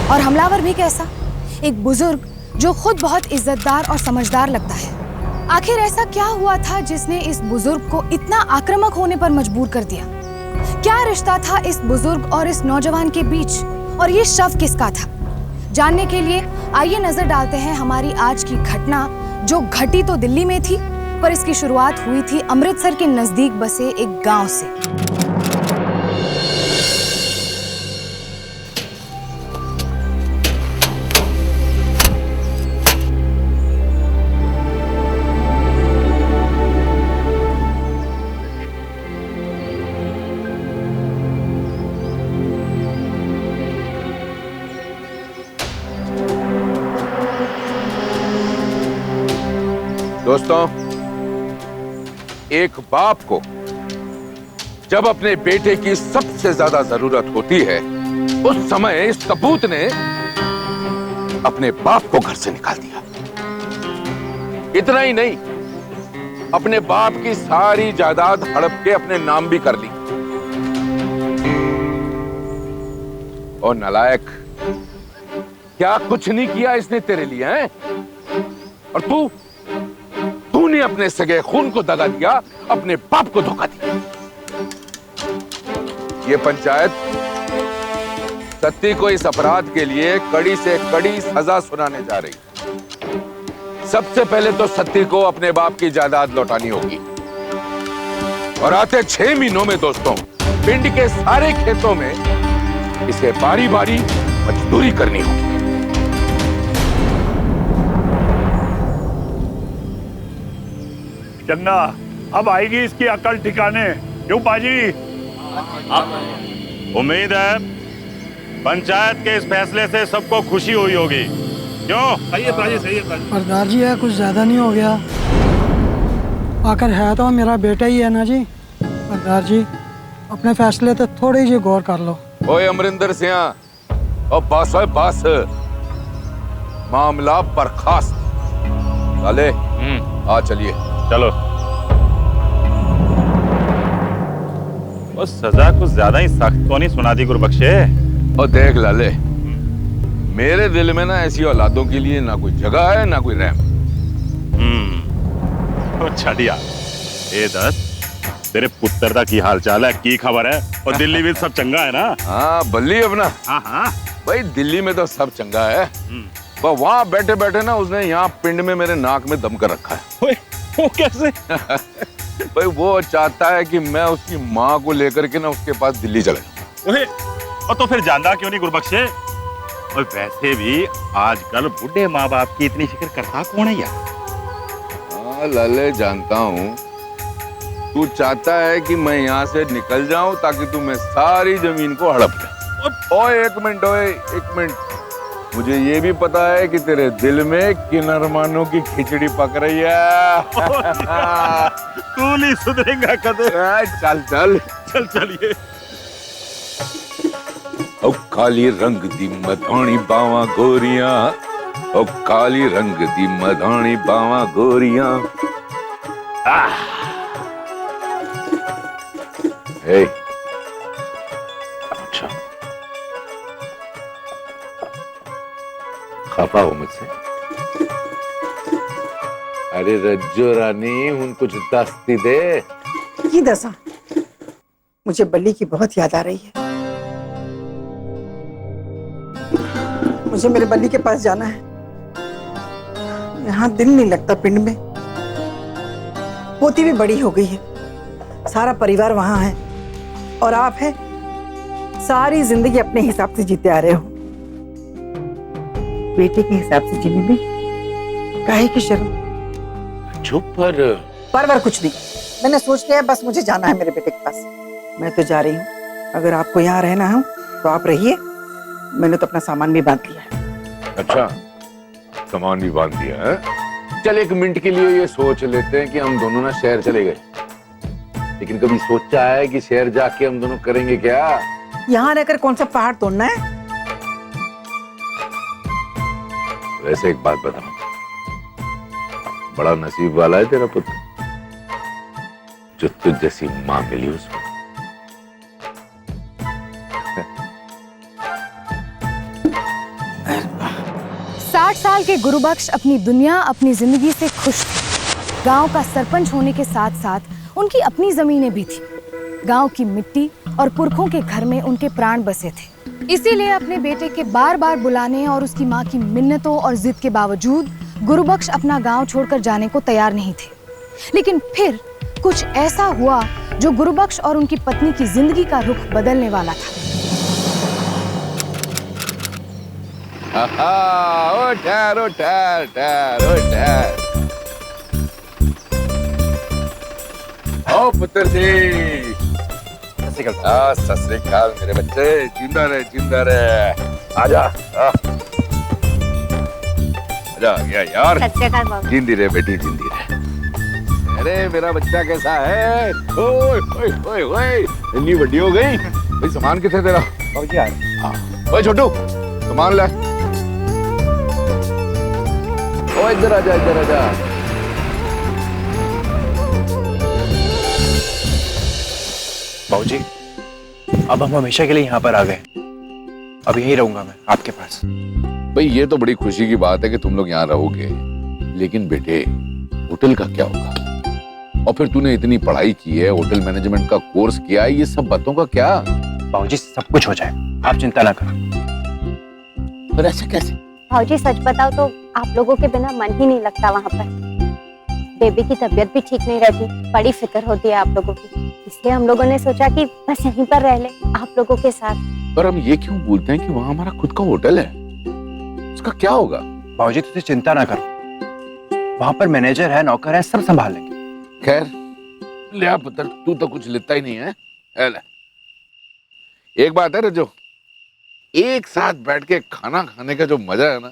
और हमलावर भी कैसा, एक बुजुर्ग जो खुद बहुत इज्जतदार और समझदार लगता है। आखिर ऐसा क्या हुआ था जिसने इस बुजुर्ग को इतना आक्रामक होने पर मजबूर कर दिया? क्या रिश्ता था इस बुजुर्ग और इस नौजवान के बीच, और ये शव किसका था? जानने के लिए आइए नजर डालते हैं हमारी आज की घटना, जो घटी तो दिल्ली में थी, पर इसकी शुरुआत हुई थी अमृतसर के नजदीक बसे एक गांव से। दोस्तों, एक बाप को जब अपने बेटे की सबसे ज्यादा जरूरत होती है, उस समय इस कपूत ने अपने बाप को घर से निकाल दिया। इतना ही नहीं, अपने बाप की सारी जायदाद हड़प के अपने नाम भी कर ली। और नालायक, क्या कुछ नहीं किया इसने तेरे लिए हैं? और तूने अपने सगे खून को दगा दिया, अपने बाप को धोखा दिया। ये पंचायत सत्ती को इस अपराध के लिए कड़ी से कड़ी सजा सुनाने जा रही है। सबसे पहले तो सत्ती को अपने बाप की जायदाद लौटानी होगी, और आते 6 महीनों में दोस्तों, पिंड के सारे खेतों में इसे बारी बारी मजदूरी करनी होगी। चन्ना, अब आएगी इसकी अकल ठिकाने। क्यों पाजी? उम्मीद है पंचायत के इस फैसले से सबको खुशी हुई होगी। क्यों? सही है पाजी, सही है पाजी। सरदार जी, है कुछ ज्यादा नहीं हो गया? आखिर है तो मेरा बेटा ही है ना जी। सरदार जी, अपने फैसले तो थोड़ी जी गौर कर लो। ओए अमरिंदर सिंह, और बस ओए बस, मामला बर्खास्त। साले आ चलिए। चलो। वो सजा कुछ ज्यादा ही सख्त तो नहीं सुना दी गुरबख्शे? और देख लाले, मेरे दिल में ना ऐसी औलादों के लिए ना कोई जगह है ना कोई रहम। छड़िया ए दस, तेरे पुत्र दा की हाल चाल है, की खबर है? और दिल्ली में सब चंगा है ना? हाँ बल्ली अपना। हाँ भाई दिल्ली में तो सब चंगा है, पर वहाँ बैठे बैठे ना उसने यहाँ पिंड में मेरे नाक में दम कर रखा है। वो कैसे? भाई वो चाहता है कि मैं उसकी माँ को लेकर के ना उसके पास दिल्ली चले जाऊं। और तो फिर जानदा क्यों नहीं गुरबख्शे? और वैसे भी आजकल बुढ़े माँ बाप की इतनी फिक्र करता कौन है यार? हाँ लाले, जानता हूँ तू चाहता है कि मैं यहाँ से निकल जाऊं ताकि तू मैं सारी जमीन को हड़प ले। ओए एक मिनट, ओए एक मिनट, मुझे ये भी पता है कि तेरे दिल में किन अरमानों की खिचड़ी पक रही है। तू नहीं सुधरेगा कदे। चल चल चल चलिए। ओ काली रंग दी मधानी बावा गोरियां, ओ काली रंग दी मधानी बावा गोरियां। हे अच्छा, खफा हो मुझसे? अरे रज्जो रानी, हुन कुछ दस्ती दे। ये दसा, मुझे बल्ली की बहुत याद आ रही है। मुझे मेरे बल्ली के पास जाना है। यहाँ दिल नहीं लगता पिंड में। पोती भी बड़ी हो गई है, सारा परिवार वहां है, और आप हैं सारी जिंदगी अपने हिसाब से जीते आ रहे हो। बेटे के हिसाब से जीने में काहे की शर्म? चुप पर कुछ नहीं, मैंने सोच लिया बस मुझे जाना है मेरे बेटे के पास। मैं तो जा रही हूँ, अगर आपको यहाँ रहना हो तो आप रहिए। मैंने तो अपना सामान भी बांध लिया है। अच्छा, सामान भी बांध दिया है? चल एक मिनट के लिए ये सोच लेते हैं कि हम दोनों ना शहर चले गए, लेकिन कभी सोचा है कि शहर जाके हम दोनों करेंगे क्या? यहाँ रहकर कौन सा पहाड़ तोड़ना है? वैसे एक बात बताऊं, बड़ा नसीब वाला है तेरा पुत्र, जो तुझ जैसी माँ मिली उसको। के गुरुबख्श अपनी दुनिया, अपनी जिंदगी से खुश थे। गांव का सरपंच होने के साथ साथ उनकी अपनी जमीनें भी थी। गांव की मिट्टी और पुरखों के घर में उनके प्राण बसे थे। इसीलिए अपने बेटे के बार बार बुलाने और उसकी माँ की मिन्नतों और जिद के बावजूद गुरुबख्श अपना गांव छोड़कर जाने को तैयार नहीं थे। लेकिन फिर कुछ ऐसा हुआ जो गुरुबख्श और उनकी पत्नी की जिंदगी का रुख बदलने वाला था। ओ ठहर, ओ ठहर, ठहर, ओ ठहर। ओ पुत्र जी, सत श्री अकाल मेरे बच्चे, जिंदा रहे, जिंदा रहे। आजा, आजा यार, जिंदी रहे बेटी, जिंदी रहे। अरे मेरा बच्चा कैसा है? ओए ओए ओए ओए, इतनी बड़ी हो गई। भाई सामान किथे तेरा? बाबूजी आ रहे। हाँ, ओए छोटू, सामान ले। ओ इधर आजा, इधर आजा। बाबूजी, अब हम हमेशा के लिए यहाँ पर आ गए। अब यहीं रहूंगा मैं आपके पास। भाई ये तो बड़ी खुशी की बात है कि तुम लोग यहाँ रहोगे, लेकिन बेटे होटल का क्या होगा? और फिर तूने इतनी पढ़ाई की है, होटल मैनेजमेंट का कोर्स किया है, ये सब बातों का क्या? बाबूजी सब कुछ हो जाए, आप चिंता ना करो। पर ऐसे कैसे? भाऊजी सच बताओ तो आप लोगों के बिना मन ही नहीं लगता वहाँ पर। बेबी की तबीयत भी ठीक नहीं रहती, बड़ी फिक्र होती है आप लोगों की। इसलिए हम लोगों ने सोचा कि बस यहीं पर रह ले आप लोगों के साथ। पर हम ये क्यों बोलते हैं कि वहाँ हमारा खुद का होटल है? उसका क्या होगा? बाबूजी तुझे चिंता ना करो, वहाँ पर मैनेजर है, नौकर है, सब संभाल लेंगे। खैर ले पुत्र, तू तो कुछ लेता ही नहीं है। एक बात है रजो, एक साथ बैठ के खाना खाने का जो मजा है ना,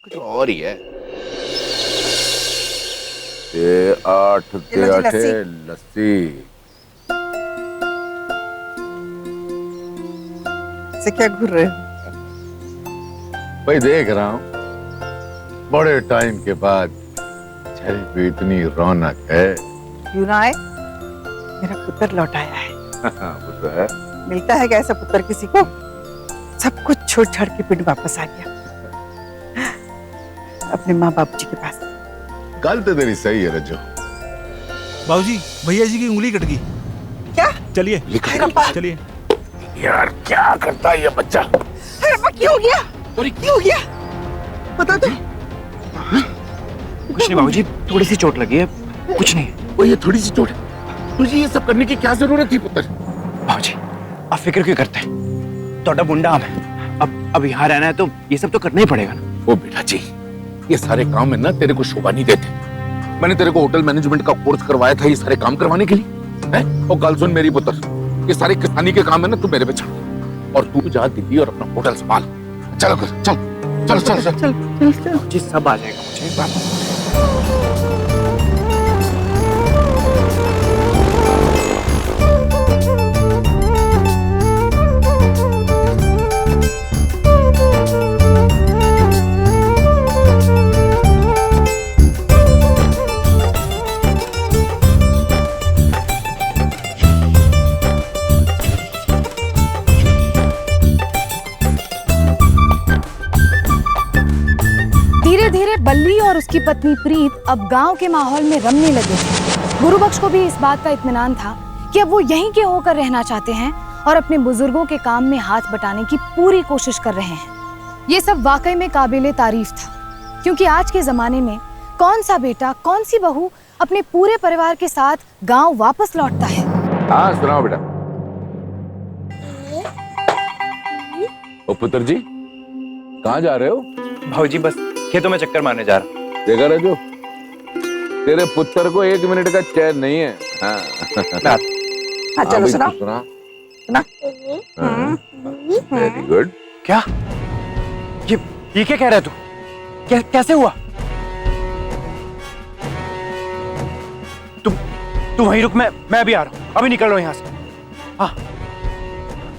कुछ और ही है। आठ लस्सी से क्या घूर रहे हो? भाई देख रहा हूँ, बड़े टाइम के बाद चेहरे पे इतनी रौनक है। क्यों ना आए? मेरा पुत्र लौट आया है। वो तो है। मिलता है क्या ऐसा पुत्र किसी को? सब कुछ छोड़ छाड़ के पिंड वापस आ गया अपने माँ बाप जी के पास। गल तो तेरी सही है रजो। बाबूजी, भैया जी की उंगली कट गई। क्या? चलिए चलिए। यार क्या करता है ये बच्चा? अरे अम्मा, क्या हो गया? क्या हो गया? बता दो। कुछ नहीं बाबूजी, थोड़ी सी चोट लगी है, कुछ नहीं। वो ये थोड़ी सी चोट है, तुझे ये सब करने की क्या जरूरत थी पुत्र? बाबूजी आप फिक्र क्यों करते हैं? थोड़ा मुंडा हम है, अब यहाँ रहना है तो ये सब तो करना ही पड़ेगा ना। ओ बेटा जी, ये सारे काम में ना तेरे को शोभा नहीं देते। मैंने तेरे को होटल मैनेजमेंट का कोर्स करवाया था ये सारे काम करवाने के लिए, हैं? और गल सुन मेरी पुत्र, ये सारे किसानी के काम है ना, तू मेरे पे छोड़ और तू जा दिल्ली और अपना होटल संभाल। चलो चल चल चल चल चल जी, सब आ जाएगा मुझे एक बार। धीरे धीरे बल्ली और उसकी पत्नी प्रीत अब गांव के माहौल में रमने लगे थे। गुरुबख्श को भी इस बात का इत्मीनान था कि अब वो यहीं के होकर रहना चाहते हैं और अपने बुजुर्गों के काम में हाथ बटाने की पूरी कोशिश कर रहे हैं। ये सब वाकई में काबिले तारीफ था, क्योंकि आज के जमाने में कौन सा बेटा, कौन सी बहू अपने पूरे परिवार के साथ गांव वापस लौटता है। हाँ सुनाओ बेटा। ओ पुत्र जी, कहाँ जा रहे हो? बाबूजी बस खेतों में चक्कर मारने जा रहा। देखा रजो, तेरे पुत्र को 1 मिनट का चैन नहीं है। हाँ हाँ चलो सुना सुना। Very good. क्या ये क्या कह रहा है तू? कैसे हुआ? तू वहीं रुक, मैं भी आ रहा हूँ, अभी निकल रहा हूँ यहाँ से। हाँ।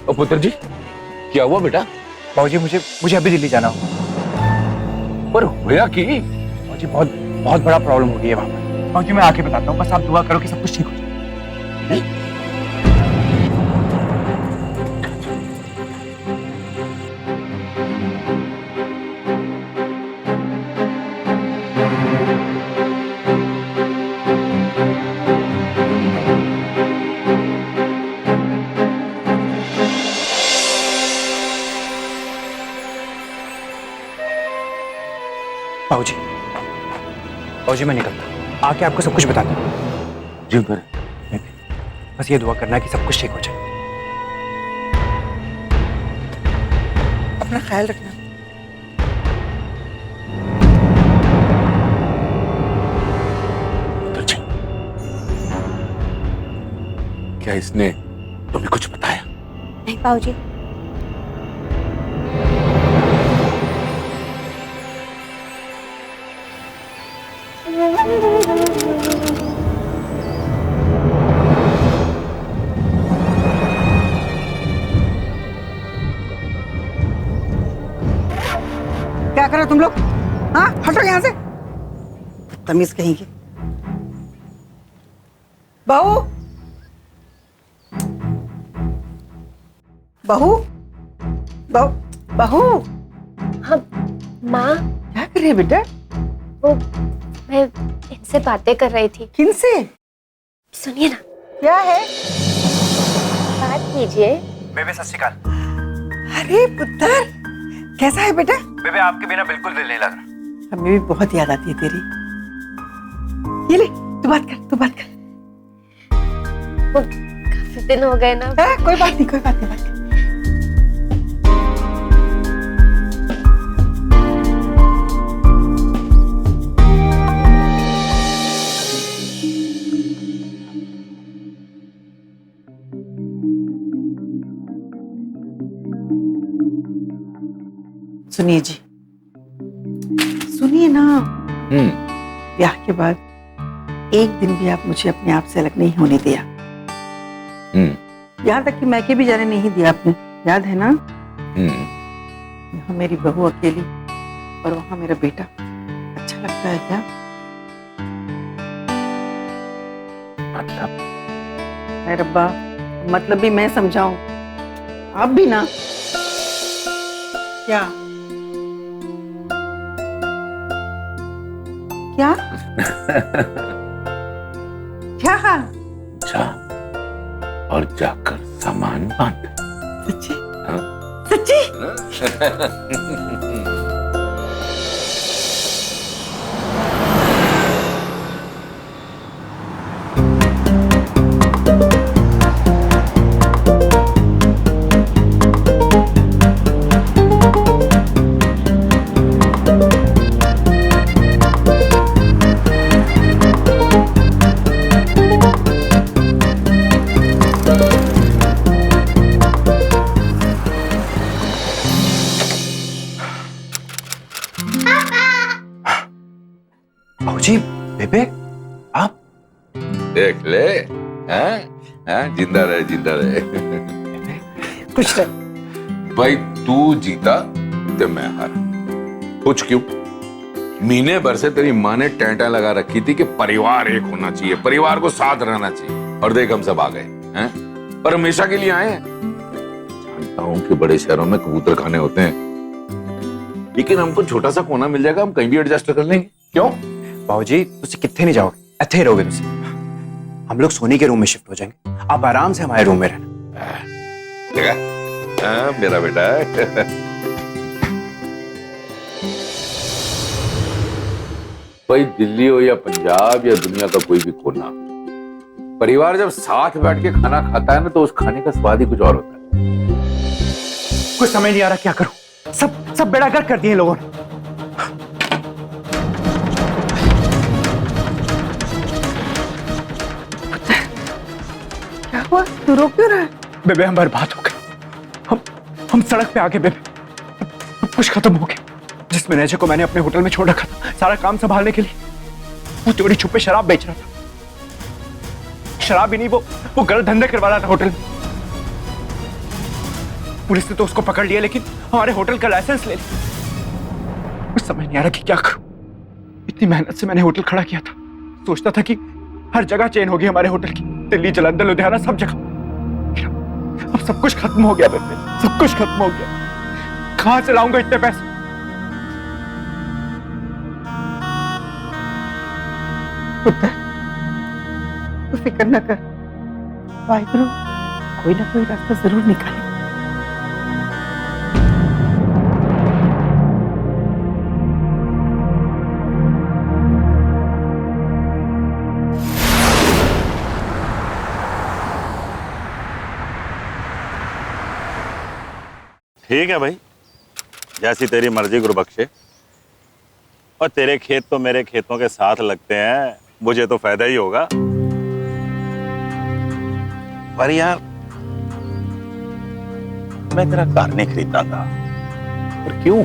ओ पुत्र जी, क्या हुआ बेटा? बाबूजी मुझे अभी दिल्ली जाना होगा। पर होया कि? बाबूजी बहुत बड़ा प्रॉब्लम हो गई है वहाँ पर। बाबूजी मैं आके बताता हूँ, बस आप दुआ करो कि सब कुछ ठीक हो जाए। बाबूजी, बाबूजी मैं निकलता, आके आपको सब कुछ बताता हूँ। जी पर बस ये दुआ करना है कि सब कुछ ठीक हो जाए। अपना ख्याल रखना। क्या इसने तुम्हें कुछ बताया? नहीं बाबूजी। क्या कर रहे हो तुम लोग? हाँ, हटो यहाँ से। तमीज कहेंगे। बहू, बहू, बहू, बहू, हाँ माँ, क्या कर रही है बेटा? वो मैं इनसे बातें कर रही थी। किनसे? सुनिए ना। क्या है? बात कीजिए। बेबे सत श्री अकाल। अरे पुत्र, कैसा है बेटा? बेबे आपके बिना बिल्कुल दिल नहीं लग रहा। हमें भी बहुत याद आती है तेरी। ये ले, तू बात कर, तू बात कर। वो काफी दिन हो गए ना। कोई बात नहीं, कोई बात नहीं, बात कर। सुनिए जी, सुनिए ना। ब्याह के बाद एक दिन भी आप मुझे अपने आप से अलग नहीं होने दिया। यहाँ तक कि मैके भी जाने नहीं दिया आपने, याद है ना? यहाँ मेरी बहू अकेली और वहाँ मेरा बेटा। अच्छा लगता है क्या? अरे रब्बा, मतलब भी मैं समझाऊं, आप भी ना। क्या क्या क्या? जा और जाकर सामान बांध। सच्ची? हाँ? सच्ची? बाबूजी, बेबे आप देख ले, हैं? हैं? जिंदा रहे, जिंदा रहे। खुश रह। भाई तू जीता तो मैं हारा। कुछ क्यों? महीने भर से तेरी माँ ने टेंटा लगा रखी थी कि परिवार एक होना चाहिए, परिवार को साथ रहना चाहिए, और देख हम सब आ गए हैं, पर हमेशा के लिए आए हैं। जानता हूं कि बड़े शहरों में कबूतर खाने होते हैं, लेकिन हमको छोटा सा कोना मिल जाएगा, हम कहीं भी एडजस्ट कर लेंगे। क्यों? बाबूजी तुझसे कितने नहीं जाओगे, इतने ही रहोगे तुझसे। हम लोग सोनी के रूम में शिफ्ट हो जाएंगे, आप आराम से हमारे रूम में रहना। देखा? मेरा बेटा है। भाई दिल्ली हो या पंजाब या दुनिया का कोई भी कोना, परिवार जब साथ बैठ के खाना खाता है ना, तो उस खाने का स्वाद ही कुछ और होता है। कुछ समझ नहीं आ रहा क्या करूं, सब बेड़ा गर्क कर दिए लोगों ने। क्या हुआ? तू रो क्यों रहा है? बेबे हम बर्बाद हो गए, हम सड़क पे आ गए बेबे, सब कुछ खत्म हो गया। जिस मैनेजर को मैंने अपने होटल में छोड़ रखा था सारा काम संभालने के लिए, वो चोरी छुपे शराब बेच रहा था। शराब ही नहीं, वो गलत धंधे करवा रहा था होटल में। पुलिस ने तो उसको पकड़ लिया, लेकिन हमारे होटल का लाइसेंस ले लिया। कुछ समझ नहीं आ रहा कि क्या करूं। इतनी मेहनत से मैंने होटल खड़ा किया था, सोचता था कि हर जगह चेन होगी हमारे होटल की, दिल्ली, जालंधर, लुधियाना, सब जगह। अब सब कुछ खत्म हो गया बेबे, सब कुछ खत्म हो गया। कहां से लाऊंगा इतने पैसे? पुत्र, तू फिक्र न कर, वाहिगुरु कोई ना कोई रास्ता जरूर निकाले। ठीक है भाई, जैसी तेरी मर्जी गुरुबख्शे। और तेरे खेत तो मेरे खेतों के साथ लगते हैं, मुझे तो फायदा ही होगा। पर यार मैं तेरा घर नहीं खरीदता था। और क्यों?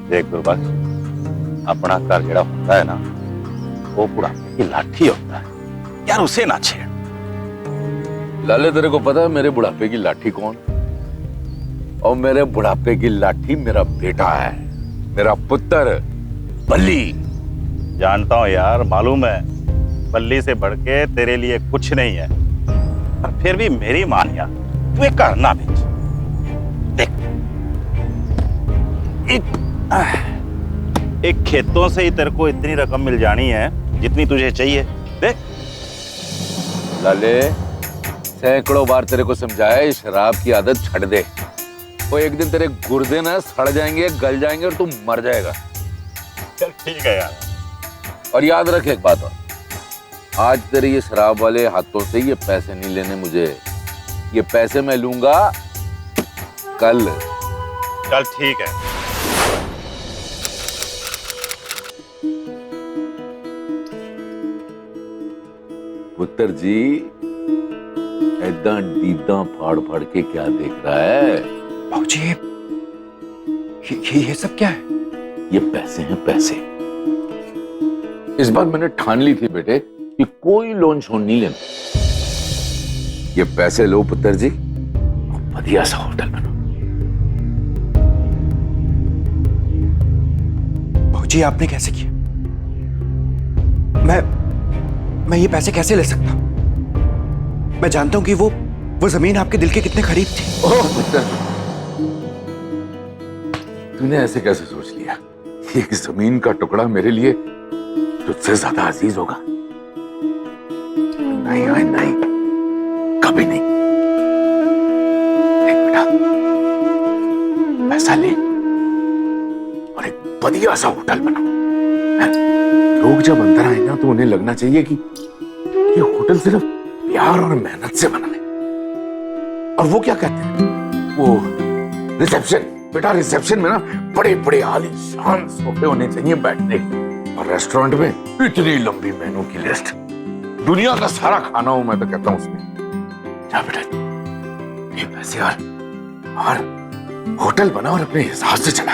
देख गुरुबख्श, अपना घर जेड़ा होता है ना, वो बुढ़ापे की लाठी होता है यार, उसे ना छेड़। लाले तेरे को पता है मेरे बुढ़ापे की लाठी कौन? और मेरे बुढ़ापे की लाठी मेरा बेटा है, मेरा पुत्र बल्ली। जानता हूं यार, मालूम है, बल्ली से बढ़ के तेरे लिए कुछ नहीं है। पर फिर भी मेरी मान यार, तू एक घर ना बेच। देख, एक खेतों से ही तेरे को इतनी रकम मिल जानी है जितनी तुझे चाहिए। देख लाले, सैकड़ों बार तेरे को समझाया ये शराब की आदत छੱਡ दे। वो एक दिन तेरे गुर्दे ना सड़ जाएंगे, गल जाएंगे और तू मर जाएगा। चल ठीक है यार। और याद रख एक बात और, आज तेरे ये शराब वाले हाथों से ये पैसे नहीं लेने मुझे। ये पैसे मैं लूंगा कल। चल ठीक है। पुत्र जी, ऐदा डीदा फाड़ फाड़ के क्या देख रहा है? बाबूजी, ये सब क्या है? ये पैसे हैं, पैसे। इस बार मैंने ठान ली थी बेटे कि कोई लोन शोन नहीं लेना। ये पैसे लो पुत्र जी, बढ़िया सा होटल बनाओ। बाबूजी, आपने कैसे किया? मैं ये पैसे कैसे ले सकता? मैं जानता हूं कि वो जमीन आपके दिल के कितने करीब थी। ओह पुत्र, तूने ऐसे कैसे सोच लिया? एक जमीन का टुकड़ा मेरे लिए तुझसे ज्यादा अजीज होगा? नहीं नहीं नहीं, कभी नहीं। देख बेटा, पैसा ले और एक बढ़िया सा होटल बनाओ। लोग जब अंदर आए ना तो उन्हें लगना चाहिए कि ये होटल सिर्फ प्यार और मेहनत से बना है। और वो क्या कहते हैं, वो रिसेप्शन। बेटा, रिसेप्शन में ना बड़े बड़े आलीशान सोफे होने चाहिए बैठने के। और रेस्टोरेंट में इतनी लंबी मेनू की लिस्ट, दुनिया का सारा खाना हो मैं तो कहता हूं उसमें। जा बेटा, ये पैसे और होटल बना और अपने हिसाब से चला।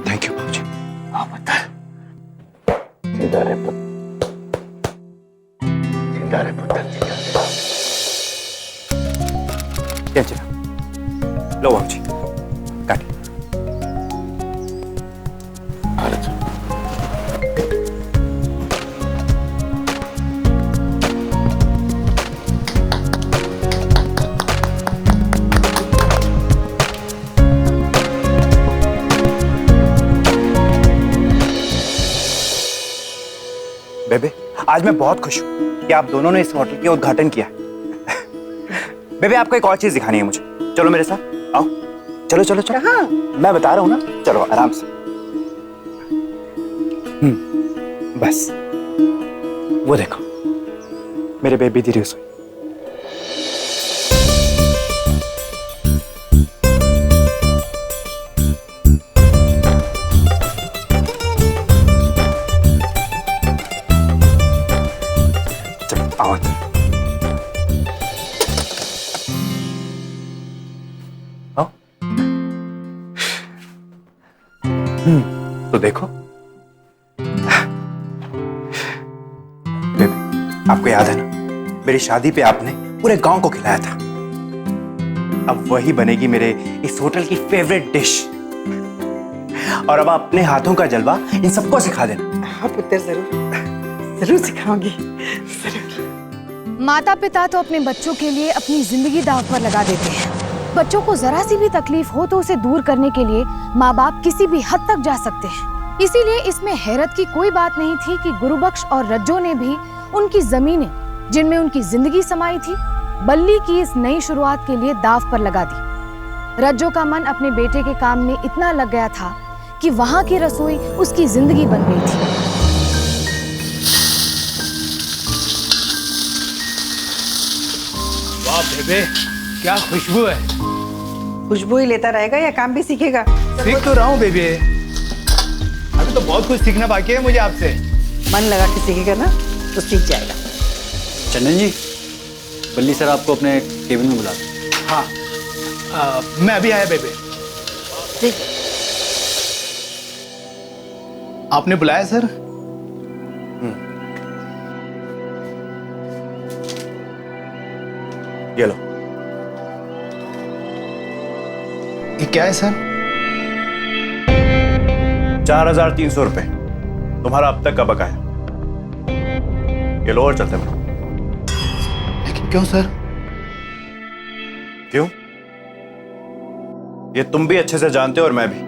थैंक यू बाबूजी। हाँ बता, जिंदा रहे पुत्र, जिंदा रहे पुत्र, जिंदा रहे। क्या चला? लो बाबूजी, काटिए। अच्छा, बेबे, आज मैं बहुत खुश हूँ कि आप दोनों ने इस होटल का उद्घाटन किया। बेबे, आपको एक और चीज दिखानी है मुझे। चलो मेरे साथ, आओ। चलो चलो चलो। कहाँ? मैं बता रहा हूँ ना, चलो आराम से। बस वो देखो, मेरे बेबी दी रसोई। चलो आओ अंदर। आओ। तो देखो बेबी, आपको याद है ना, मेरी शादी पे आपने पूरे गांव को खिलाया था। अब वही बनेगी मेरे इस होटल की फेवरेट डिश। और अब अपने हाथों का जलवा इन सबको सिखा देना। हाँ पुत्र, जरूर जरूर सिखाऊंगी, जरूर। माता पिता तो अपने बच्चों के लिए अपनी जिंदगी दांव पर लगा देते हैं। बच्चों को जरा सी भी तकलीफ हो तो उसे दूर करने के लिए माँ बाप किसी भी हद तक जा सकते हैं। इसीलिए इसमें हैरत की कोई बात नहीं थी कि गुरुबख्श और रज्जो ने भी उनकी जमीनें, जिनमें उनकी जिंदगी समाई थी, बल्ली की इस नई शुरुआत के लिए दांव पर लगा दी। रज्जो का मन अपने बेटे के काम में इतना लग गया था कि वहां की रसोई उसकी जिंदगी बन गई थी। वाह बेबे, क्या खुशबू है। खुशबू ही लेता रहेगा या काम भी सीखेगा? सीख तो रहा हूँ बेबे, अभी तो बहुत कुछ सीखना बाकी है मुझे आपसे। मन लगा के सीखेगा ना तो सीख जाएगा। चंदन जी, बल्ली सर आपको अपने केबिन में बुला रहे हैं। हाँ, मैं अभी आया बेबे। ठीक। आपने बुलाया सर? ये लो। ये क्या है सर? 4,300 रुपए तुम्हारा अब तक का बकाया। ये लो और चलते हैं। लेकिन क्यों सर? क्यों? ये तुम भी अच्छे से जानते हो और मैं भी।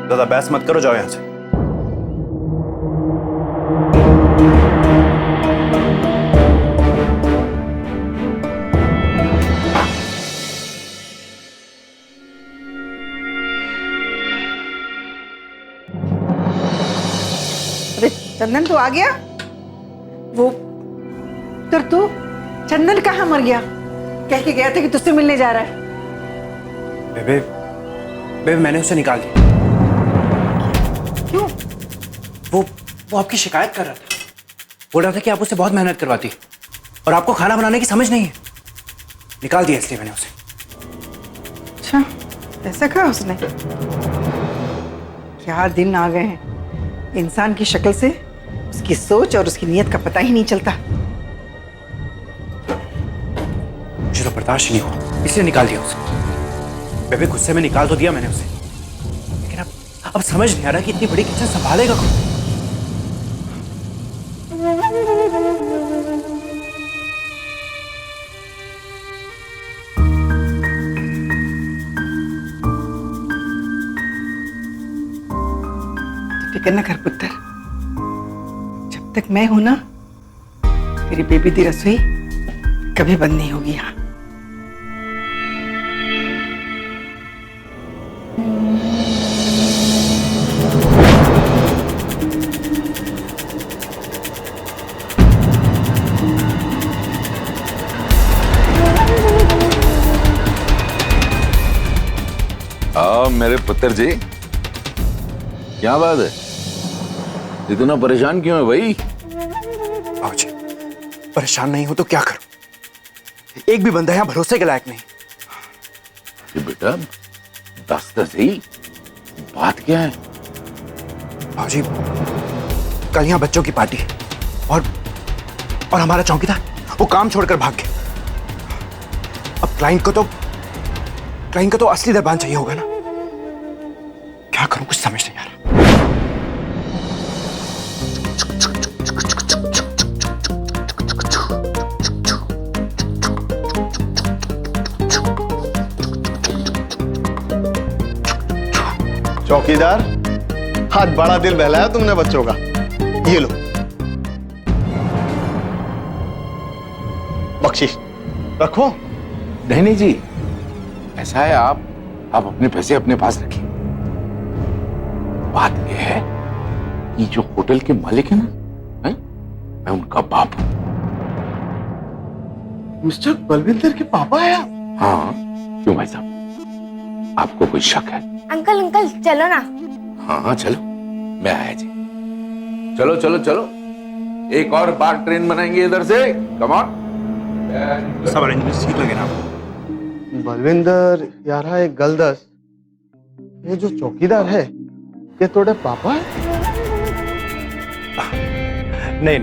ज्यादा बहस मत करो, जाओ यहां से। अरे चंदन तू आ गया? वो तू चंदन कहाँ मर गया? कह के गया था कि तुझसे मिलने जा रहा है। बेबे, बेबे मैंने उसे निकाल दिया। क्यों? वो आपकी शिकायत कर रहा था। बोल रहा था कि आप उससे बहुत मेहनत करवाती और आपको खाना बनाने की समझ नहीं है। निकाल दिया इसलिए मैंने उसे। अच्छा, ऐसा कहा उसने? क्या दिन आ गए हैं। इंसान की शक्ल से उसकी सोच और उसकी नीयत का पता ही नहीं चलता। मुझे तो बर्दाश्त नहीं हुआ, इसलिए निकाल दिया उसे। बेबे गुस्से में निकाल तो दिया मैंने उसे, लेकिन अब समझ नहीं आ रहा कि इतनी बड़ी किचन संभालेगा कौन। फिक्र न कर पुत्र, जब तक मैं हूं ना तेरी बेबी दी रसोई कभी बंद नहीं होगी यहाँ। मेरे पुत्र जी, क्या बात है? इतना परेशान क्यों है भाई? बाबूजी, परेशान नहीं हो तो क्या करूं? एक भी बंदा यहाँ भरोसे के लायक नहीं। ये बेटा, दस ही बात क्या है? बाबूजी, कल यहाँ बच्चों की पार्टी है और हमारा चौकीदार वो काम छोड़कर भाग गया। अब क्लाइंट को तो असली दरबान चाहिए होगा ना। क्या करूं, कुछ समझ नहीं आ रहा। चौकीदार, आज बड़ा दिल बहलाया तुमने बच्चों का। ये लो बख्शिश, रखो। नहीं जी, ऐसा है, आप अपने पैसे अपने पास रखिए। बात यह है कि जो होटल के मालिक है ना, मैं उनका बाप हूं। मिस्टर बलविंदर के पापा है आप? हाँ, क्यों भाई साहब, आपको कोई शक है? अंकल अंकल चलो ना। हाँ चलो, मैं आया जी। चलो चलो चलो, एक और बार ट्रेन बनाएंगे इधर से। Come on. सब अरेंजमेंट ठीक लगे ना? बलविंदर यारा एक गलदस, ये जो चौकीदार है ये थोड़े पापा है? नहीं,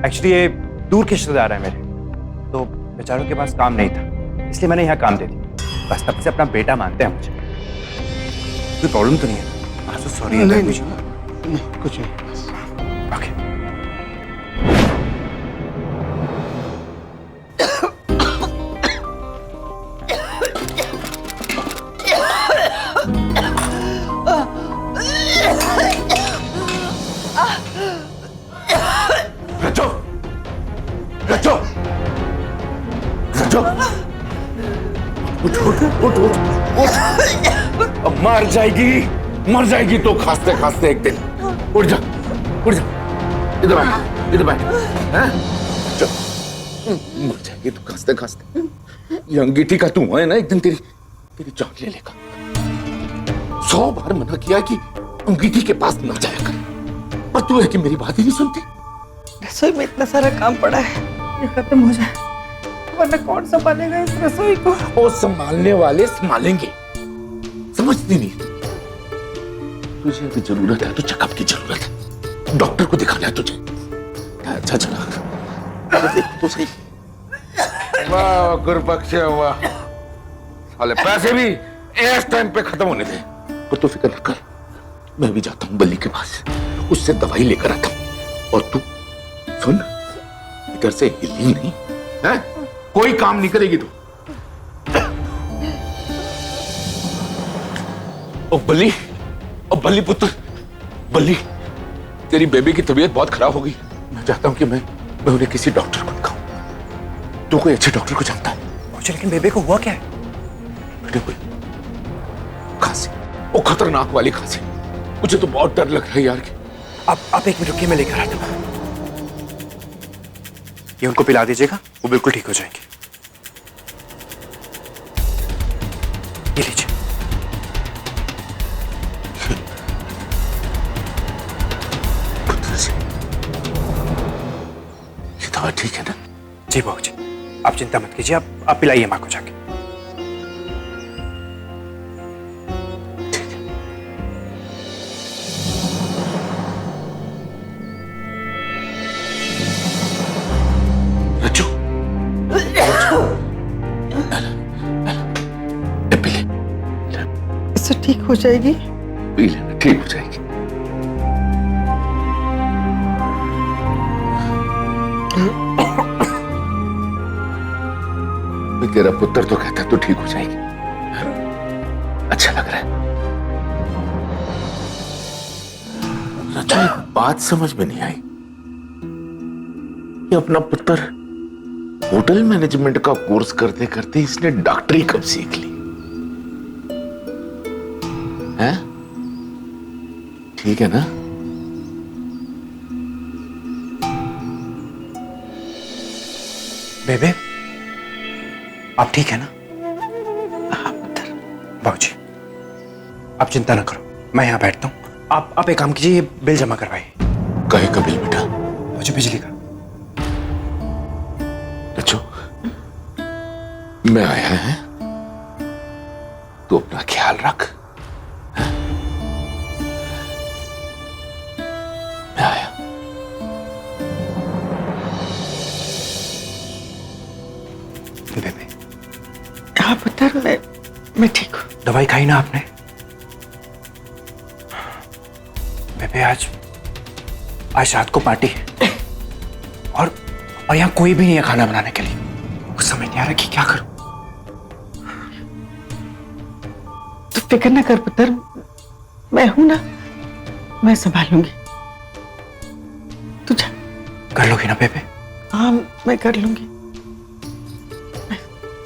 एक्चुअली ये दूर के रिश्तेदार है मेरे, तो बेचारों के पास काम नहीं था, इसलिए मैंने यहाँ काम दे दिया। बस तब से अपना बेटा मानते हैं मुझे। कोई प्रॉब्लम तो नहीं है? सॉरी। नहीं, कुछ नहीं। ओके। रचो, उठ। अब मर जाएगी तो खांसते खांसते एक दिन। उठ जा, इधर बैठ। हैं? चल, मर जाएगी तो खांसते खांसते। ये अंगीठी का धुआं है ना, एक दिन तेरी तेरी जान ले लेगा। 100 बार मना किया कि अंगीठी के पास ना जाया कर, पर तू है कि मेरी बात ही नहीं सुनती। रसोई में इतना सारा काम पड़ा है, ये खत्म हो जाए वरना कौन संभालेगा इस रसोई को। वो संभालने वाले संभालेंगे, समझती नहीं। तुझे अभी जरूरत है तो चेकअप की जरूरत है, डॉक्टर को दिखाना है तुझे। अच्छा चला देखो तो सही। वाह गुरबख्श वाह, साले पैसे भी इस टाइम पे खत्म होने दे। पर तू फिक्र न कर, मैं भी जाता हूँ बल्ली के पास, उससे दवाई लेकर आता हूँ। और तू सुन, इधर से हिली नहीं है, कोई काम नहीं करेगी तू। ओ बल्ली पुत्र, बल्ली तेरी बेबी की तबीयत बहुत खराब हो गई। मैं चाहता हूं कि मैं उन्हें किसी डॉक्टर को दिखाऊं। तू कोई अच्छे डॉक्टर को जानता है? मुझे लेकिन बेबे को हुआ क्या है? बेटे कोई खांसी, वो खतरनाक वाली खांसी। मुझे तो बहुत डर लग रहा है यार। आप एक मिनट रुकिए, मैं लेकर आता हूँ। ये उनको पिला दीजिएगा, वो बिल्कुल ठीक हो जाएंगे। ये लीजिए। ये दवा ठीक है ना? जी बाबू जी, आप चिंता मत कीजिए, आप पिलाइए माँ को जाके। रज्जू पी ले, इससे ठीक हो जाएगी। पी लेना, ठीक हो जाएगी। तेरा पुत्र तो कहता तो ठीक हो जाएगी। अच्छा लग रहा है। रज्जू एक बात समझ में नहीं आई कि अपना पुत्र होटल मैनेजमेंट का कोर्स करते करते इसने डॉक्टरी कब सीख ली है? ठीक है ना? बेबे आप ठीक है ना? बाबूजी आप चिंता ना करो, मैं यहाँ बैठता हूँ। आप एक काम कीजिए, ये बिल जमा करवाइए। कहे का बिल बेटा? मुझे बिजली का। अच्छा मैं आया है, तू अपना ख्याल रख। है? मैं आया। बेबे हाँ पुत्र, मैं ठीक हूँ। दवाई खाई ना आपने? बेबे आज रात को पार्टी है और यहाँ कोई भी नहीं है खाना बनाने के लिए। कुछ समझ नहीं आ रहा कि क्या करूं। तू फिक्र ना कर पुत्र, मैं हूं ना, मैं संभालूंगी। तू जा। कर लोगी ना बेबे? हाँ मैं कर लूंगी, मैं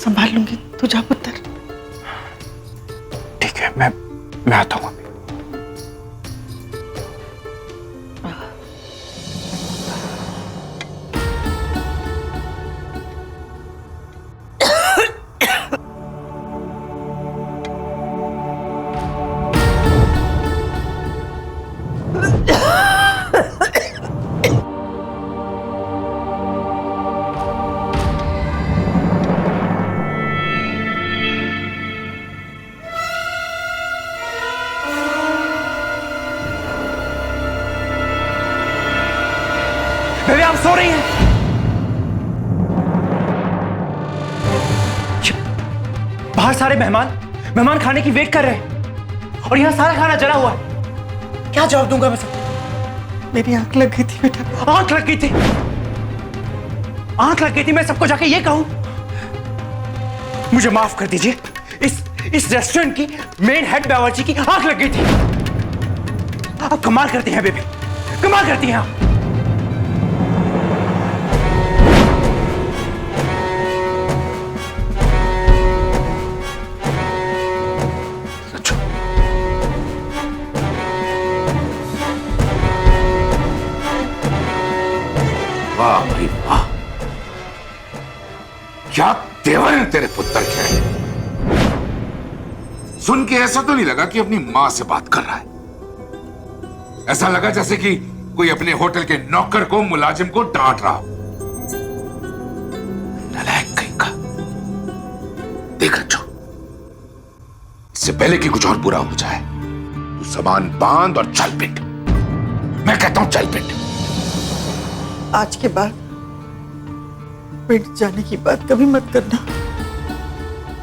संभाल लूंगी। तू जा पुत्र। ठीक है, मैं आता हूँ अभी। बेबे आप सो रही हैं? बाहर सारे मेहमान खाने की वेट कर रहे हैं और यहाँ सारा खाना जला हुआ है। क्या जवाब दूंगा मैं सबको? मेरी आंख लग गई थी बेटा। आंख लग गई थी? आंख लग गई थी? मैं सबको जाके ये कहूं? मुझे माफ कर दीजिए, इस रेस्टोरेंट की मेन हेड बावर्ची की आंख लग गई थी। आप कमाल करती हैं बेबी, कमाल करती हैं आप। वाह भाई वाह, क्या तेवर है तेरे पुत्र के? सुन के ऐसा तो नहीं लगा कि अपनी मां से बात कर रहा है। ऐसा लगा जैसे कि कोई अपने होटल के नौकर को, मुलाजिम को डांट रहा हो। नालायक कहीं का। देख रज्जू, इससे पहले कि कुछ और बुरा हो जाए, तू सामान बांध और चल पिट। मैं कहता हूं चल पिट। आज के बाद पिट जाने की बात कभी मत करना।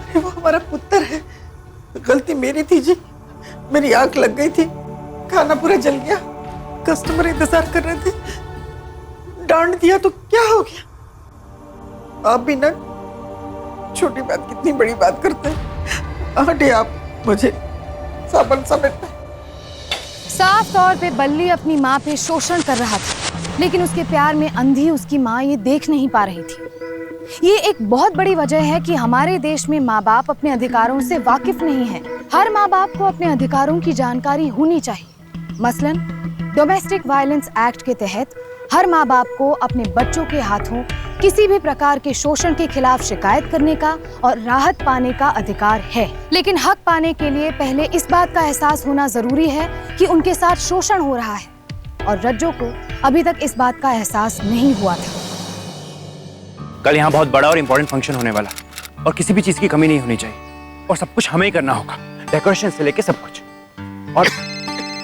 अरे वो हमारा पुत्र है, गलती मेरी थी जी। मेरी आंख लग गई थी, खाना पूरा जल गया, कस्टमर इंतजार कर रहे थे, डांट दिया तो क्या हो गया। आप भी ना छोटी बात कितनी बड़ी बात करते हैं। हटे आप, मुझे साबन समेटना। साफ तौर पे बल्ली अपनी माँ पे शोषण कर रहा था, लेकिन उसके प्यार में अंधी उसकी माँ ये देख नहीं पा रही थी। ये एक बहुत बड़ी वजह है कि हमारे देश में माँ बाप अपने अधिकारों से वाकिफ नहीं है। हर माँ बाप को अपने अधिकारों की जानकारी होनी चाहिए। मसलन डोमेस्टिक वायलेंस एक्ट के तहत हर माँ बाप को अपने बच्चों के हाथों किसी भी प्रकार के शोषण के खिलाफ शिकायत करने का और राहत पाने का अधिकार है। लेकिन हक पाने के लिए पहले इस बात का एहसास होना जरूरी है कि उनके साथ शोषण हो रहा है, और रज्जो को अभी तक इस बात का एहसास नहीं हुआ था। कल यहाँ बहुत बड़ा और इंपॉर्टेंट फंक्शन होने वाला, और किसी भी चीज की कमी नहीं होनी चाहिए, और सब कुछ हमें ही करना होगा, डेकोरेशन से लेके सब कुछ। और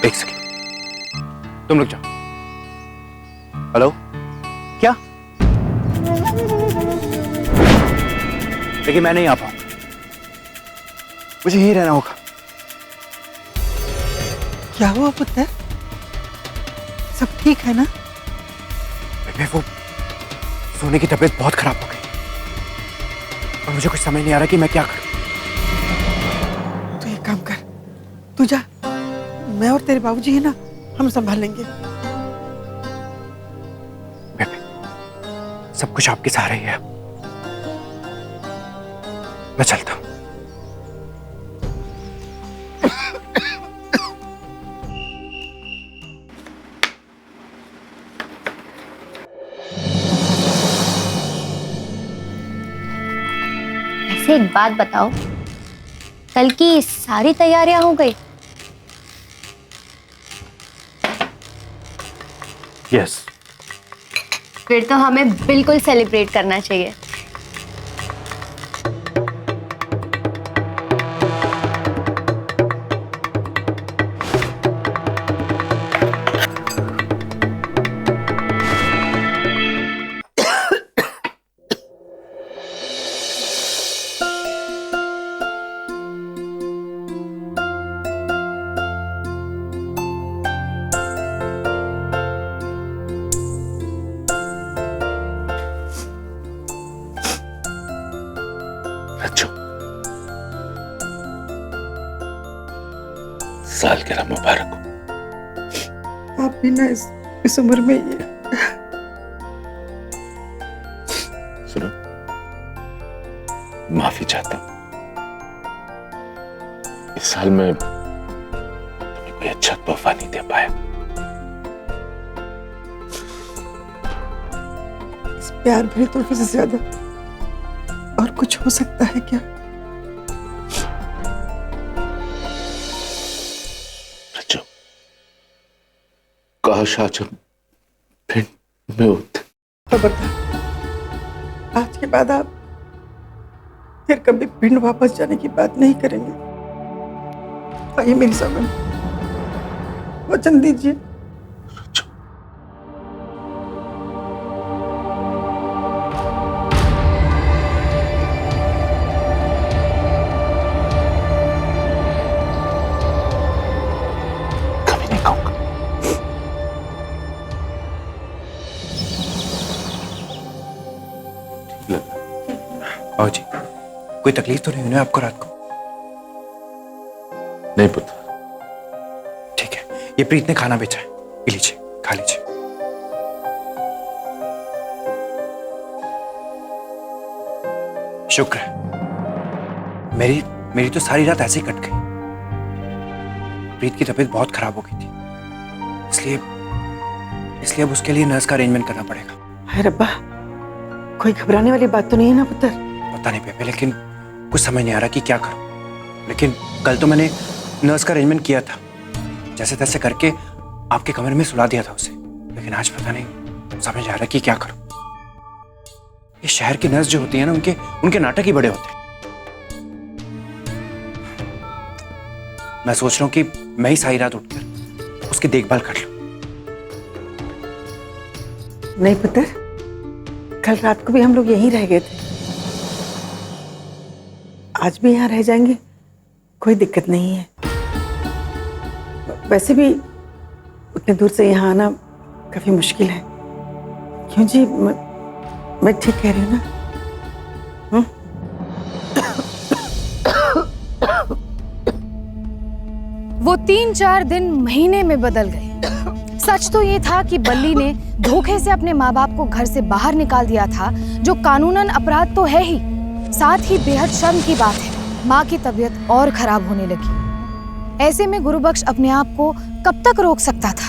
एक सेकंड, तुम रुक जाओ। हेलो, क्या? लेकिन मैं नहीं आ पाऊंगा, मुझे यहीं रहना होगा। क्या हुआ पुत्र? सब ठीक है ना? वो सोने की तबीयत बहुत खराब हो गई, और मुझे कुछ समझ नहीं आ रहा कि मैं क्या करूं। तो एक काम कर, तू जा, मैं और तेरे बाबूजी है ना, हम संभाल लेंगे। बेबे, सब कुछ आपके सहारे ही है। मैं चलता हूं। एक बात बताओ, कल की सारी तैयारियां हो गई? यस। फिर तो हमें बिल्कुल सेलिब्रेट करना चाहिए। सालगिरह मुबारक हो। आप भी ना इस उम्र में ये। सुनो, माफी चाहता हूं, इस साल में तुम्हें कोई अच्छा तोहफा नहीं दे पाया। इस प्यार भरे तोहफे से ज्यादा और कुछ हो सकता है क्या? काश आज हम भिंड में होते। खबरदार, आज के बाद आप फिर कभी भिंड वापस जाने की बात नहीं करेंगे। आइए मेरी सामने, वचन दीजिए। कभी नहीं कहूंगा। बाबू जी, कोई तकलीफ तो नहीं हुई ना आपको रात को? नहीं पुत्र। ठीक है, ये प्रीत ने खाना बेचा है, ये लीजिए, खा लीजिए। शुक्र है, मेरी तो सारी रात ऐसे ही कट गई। प्रीत की तबीयत बहुत खराब हो गई थी, इसलिए अब उसके लिए नर्स का अरेंजमेंट करना पड़ेगा। हाय रब्बा, कोई घबराने वाली बात तो नहीं है ना पुत्र? पता नहीं बेबे, लेकिन कुछ समझ नहीं आ रहा कि क्या करूं। लेकिन कल तो मैंने नर्स का अरेंजमेंट किया था, जैसे तैसे करके आपके कमरे में सुला दिया था उसे। लेकिन आज पता नहीं समझ आ रहा कि क्या करूं। ये शहर की नर्स जो होती है ना, उनके नाटक ही बड़े होते हैं। मैं सोच रहा हूं कि मैं ही सारी रात उठकर उसकी देखभाल कर लूं। नहीं पुत्र, कल रात को भी हम लोग यहीं रह गए थे, आज भी यहाँ रह जाएंगे, कोई दिक्कत नहीं है। वैसे भी उतने दूर से यहाँ आना काफी मुश्किल है। क्यों जी, मैं ठीक कह रही हूँ ना? वो 3-4 दिन महीने में बदल गए। सच तो ये था कि बल्ली ने धोखे से अपने माँ बाप को घर से बाहर निकाल दिया था, जो कानूनन अपराध तो है ही, साथ ही बेहद शर्म की बात है। माँ की तबीयत और खराब होने लगी। ऐसे में गुरुबख्श अपने आप को कब तक रोक सकता था?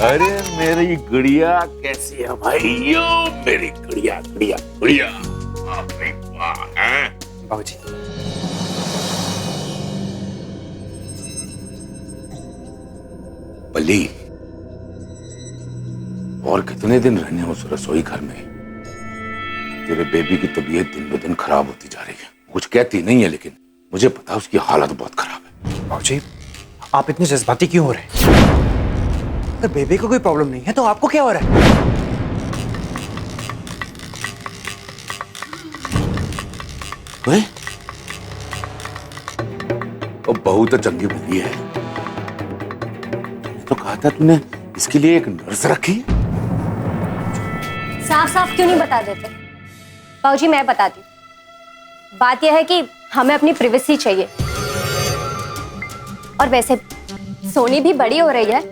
अरे मेरी गुड़िया कैसी है भाई? यो मेरी गुड़िया गुड़िया गुड़िया, अपनी माँ है। बाबूजी, बल्ली, और कितने दिन रहने उस रसोई घर में? तेरे बेबी की तबीयत दिन ब दिन खराब होती जा रही है। कुछ कहती नहीं है, लेकिन मुझे पता है उसकी हालत बहुत खराब है। बाबूजी, आप इतने जज्बाती क्यों हो रहे हैं? अगर बेबी को कोई प्रॉब्लम नहीं है तो आपको क्या हो रहा है? ओए, वो बहू तो चंगी बनी है। तो कहा था तूने इसके लिए एक नर्स रखी। साफ साफ क्यों नहीं बता देते? बाबूजी, मैं बताती हूँ। बात यह है कि हमें अपनी प्राइवेसी चाहिए, और वैसे सोनी भी बड़ी हो रही है,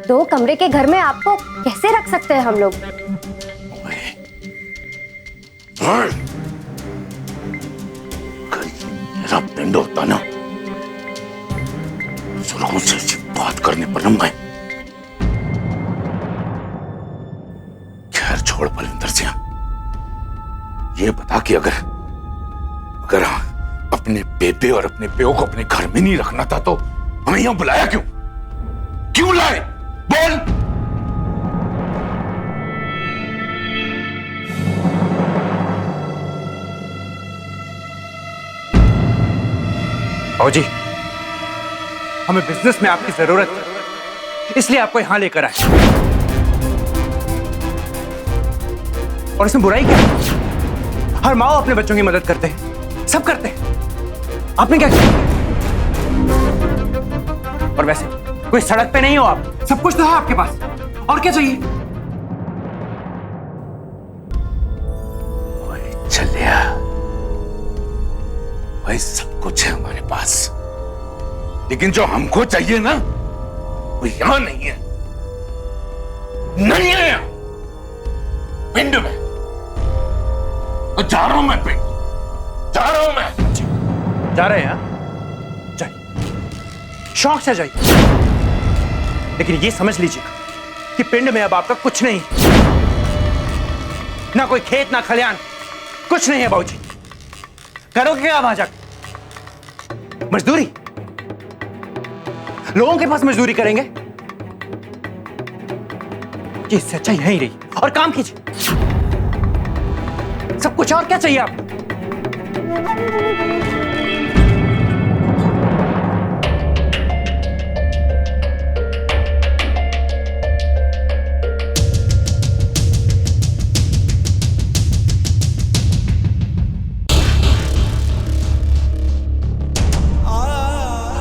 2 कमरे के घर में आपको कैसे रख सकते हैं हम लोग? मेरा पिंड होता ना, सुरखों से ऐसी बात करने पर न मैं। खैर छोड़ बलविंदर सिंह, ये बता कि अगर अपने बेबे और अपने प्यो को अपने घर में नहीं रखना था तो हमें यहां बुलाया क्यों? क्यों लाए? बोल। बाबूजी, हमें बिजनेस में आपकी जरूरत है, इसलिए आपको यहां लेकर आए। और इसमें बुराई क्या है? हर माँ अपने बच्चों की मदद करते हैं, सब करते हैं। आपने क्या किया? और वैसे कोई सड़क पे नहीं हो आप, सब कुछ तो है आपके पास, और क्या चाहिए? वही चलिया, वही सब कुछ है हमारे पास, लेकिन जो हमको चाहिए ना, वो यहां नहीं है। नहीं है यहां, पिंड में। और जा रहा हूं मैं पिंड, जा रहा हूं मैं। जा रहे हैं? जाइए, शौक से जाइए, लेकिन ये समझ लीजिएगा कि पिंड में अब आपका कुछ नहीं है। ना कोई खेत, ना खलियान, कुछ नहीं है। बाबूजी, करोगे क्या वहां जाकर? मजदूरी? लोगों के पास मजदूरी करेंगे? इससे अच्छा यहीं रही और काम कीजिए। सब कुछ, और क्या चाहिए आपको?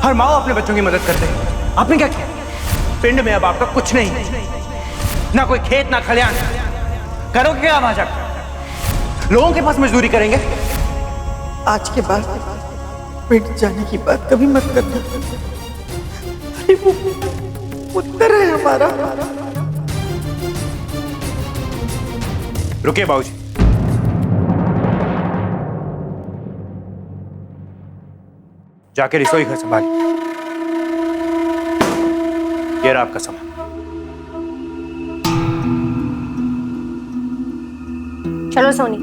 हर माँ अपने बच्चों की मदद करते हैं, आपने क्या किया? पिंड में अब आपका कुछ नहीं है, ना कोई खेत, ना खलियान, करोगे क्या वहां जाकर? लोगों के पास मजदूरी करेंगे? आज के बाद पिंड जाने की बात कभी मत करना। अरे वो पुत्र है हमारा। रुकिए बाबूजी, जाके रसोई घर संभालिए। ये रहा आपका सामान। चलो सोनी,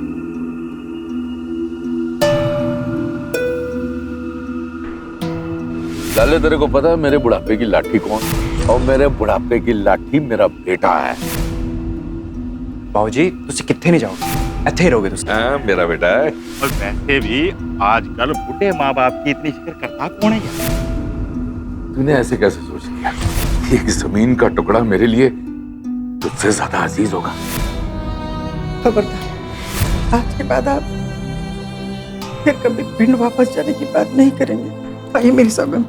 लाले तेरे को पता है मेरे बुढ़ापे की लाठी कौन? और मेरे बुढ़ापे की लाठी मेरा बेटा है। बाबूजी तुसी कितने नहीं जाओगे, ਇੱਥੇ ही रहोगे तुसी। हाँ, मेरा बेटा है। और वैसे भी आजकल बुढ़े माँ बाप की इतनी फिक्र करता कौन है यार? तूने ऐसे कैसे सोच लिया? एक जमीन का टुकड़ा मेरे लिए तुझसे ज्यादा अजीज होगा। खबरदार, आज के बाद आप फिर कभी पिंड वापस जाने की बात नहीं करेंगे। आइए मेरी सौगंध।